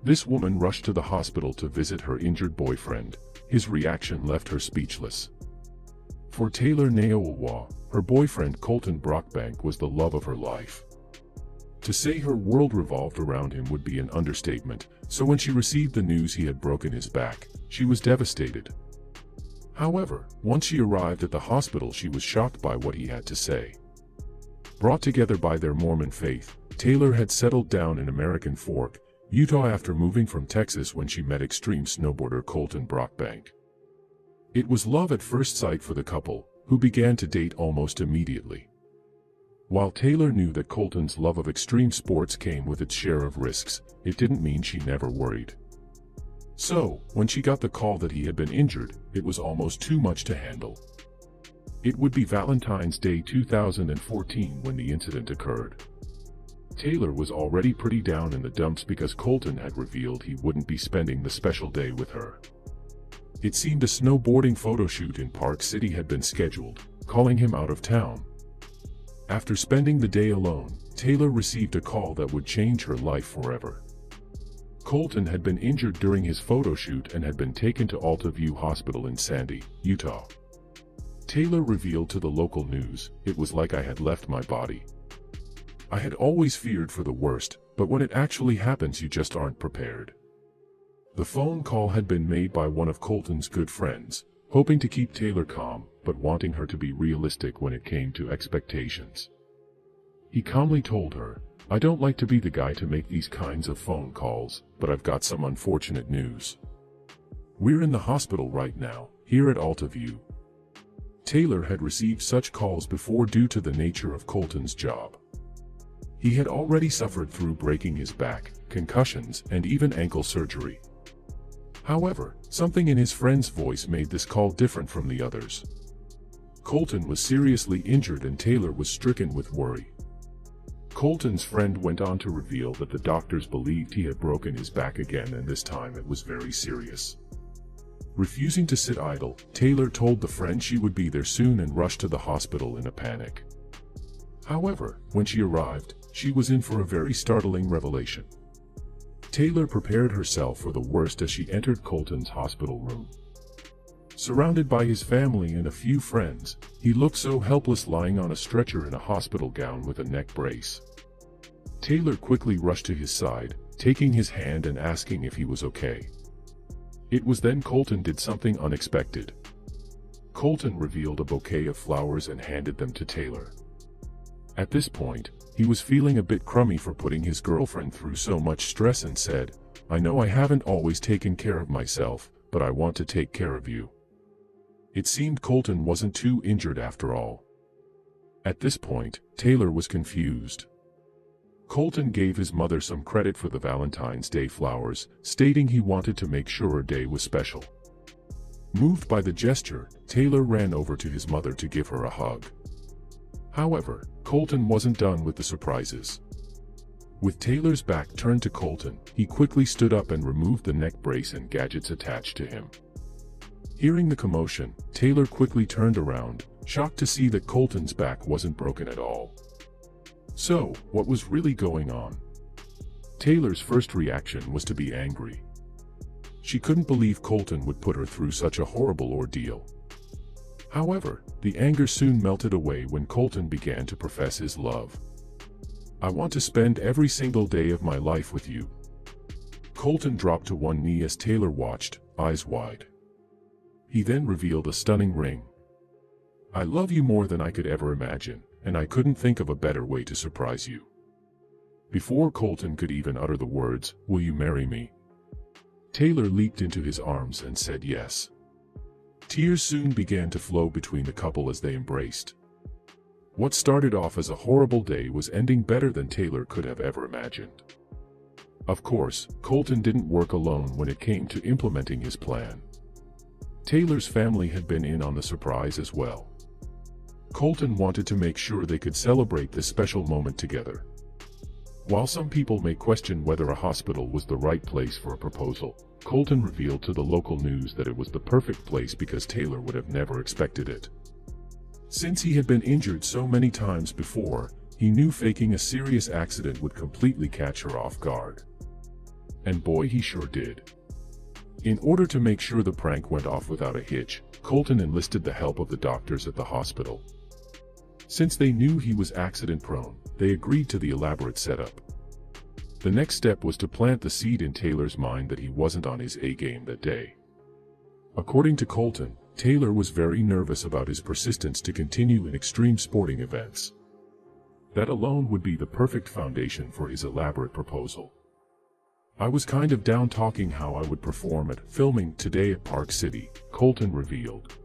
This woman rushed to the hospital to visit her injured boyfriend. His reaction left her speechless. For Taylor Naowa, her boyfriend Colton Brockbank was the love of her life. To say her world revolved around him would be an understatement, so when she received the news he had broken his back, she was devastated. However, once she arrived at the hospital, she was shocked by what he had to say. Brought together by their Mormon faith, Taylor had settled down in American Fork, Utah after moving from Texas when she met extreme snowboarder Colton Brockbank. It was love at first sight for the couple, who began to date almost immediately. While Taylor knew that Colton's love of extreme sports came with its share of risks, it didn't mean she never worried. So, when she got the call that he had been injured, it was almost too much to handle. It would be Valentine's Day 2014 when the incident occurred. Taylor was already pretty down in the dumps because Colton had revealed he wouldn't be spending the special day with her. It seemed a snowboarding photo shoot in Park City had been scheduled, calling him out of town. After spending the day alone, Taylor received a call that would change her life forever. Colton had been injured during his photo shoot and had been taken to Alta View Hospital in Sandy, Utah. Taylor revealed to the local news, "It was like I had left my body. I had always feared for the worst, but when it actually happens you just aren't prepared." The phone call had been made by one of Colton's good friends, hoping to keep Taylor calm, but wanting her to be realistic when it came to expectations. He calmly told her, "I don't like to be the guy to make these kinds of phone calls, but I've got some unfortunate news. We're in the hospital right now, here at Alta View." Taylor had received such calls before due to the nature of Colton's job. He had already suffered through breaking his back, concussions, and even ankle surgery. However, something in his friend's voice made this call different from the others. Colton was seriously injured and Taylor was stricken with worry. Colton's friend went on to reveal that the doctors believed he had broken his back again, and this time it was very serious. Refusing to sit idle, Taylor told the friend she would be there soon and rushed to the hospital in a panic. However, when she arrived, she was in for a very startling revelation. Taylor prepared herself for the worst as she entered Colton's hospital room. Surrounded by his family and a few friends, he looked so helpless lying on a stretcher in a hospital gown with a neck brace. Taylor quickly rushed to his side, taking his hand and asking if he was okay. It was then Colton did something unexpected. Colton revealed a bouquet of flowers and handed them to Taylor. At this point, he was feeling a bit crummy for putting his girlfriend through so much stress and said, "I know I haven't always taken care of myself, but I want to take care of you." It seemed Colton wasn't too injured after all. At this point, Taylor was confused. Colton gave his mother some credit for the Valentine's Day flowers, stating he wanted to make sure her day was special. Moved by the gesture, Taylor ran over to his mother to give her a hug. However, Colton wasn't done with the surprises. With Taylor's back turned to Colton, he quickly stood up and removed the neck brace and gadgets attached to him. Hearing the commotion, Taylor quickly turned around, shocked to see that Colton's back wasn't broken at all. So, what was really going on? Taylor's first reaction was to be angry. She couldn't believe Colton would put her through such a horrible ordeal. However, the anger soon melted away when Colton began to profess his love. "I want to spend every single day of my life with you." Colton dropped to one knee as Taylor watched, eyes wide. He then revealed a stunning ring. "I love you more than I could ever imagine, and I couldn't think of a better way to surprise you." Before Colton could even utter the words, "Will you marry me?" Taylor leaped into his arms and said yes. Tears soon began to flow between the couple as they embraced. What started off as a horrible day was ending better than Taylor could have ever imagined. Of course, Colton didn't work alone when it came to implementing his plan. Taylor's family had been in on the surprise as well. Colton wanted to make sure they could celebrate this special moment together. While some people may question whether a hospital was the right place for a proposal, Colton revealed to the local news that it was the perfect place because Taylor would have never expected it. Since he had been injured so many times before, he knew faking a serious accident would completely catch her off guard. And boy, he sure did. In order to make sure the prank went off without a hitch, Colton enlisted the help of the doctors at the hospital. Since they knew he was accident-prone, they agreed to the elaborate setup. The next step was to plant the seed in Taylor's mind that he wasn't on his A-game that day. According to Colton, Taylor was very nervous about his persistence to continue in extreme sporting events. That alone would be the perfect foundation for his elaborate proposal. "I was kind of down talking how I would perform at filming today at Park City," Colton revealed.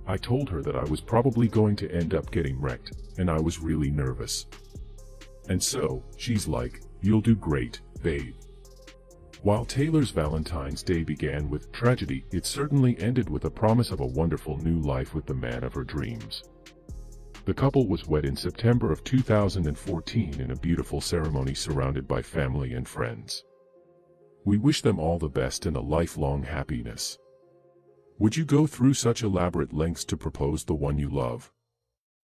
"I told her that I was probably going to end up getting wrecked, and I was really nervous. And so, she's like, 'You'll do great, babe.'" While Taylor's Valentine's Day began with tragedy, it certainly ended with a promise of a wonderful new life with the man of her dreams. The couple was wed in September of 2014 in a beautiful ceremony surrounded by family and friends. We wish them all the best and a lifelong happiness. Would you go through such elaborate lengths to propose the one you love?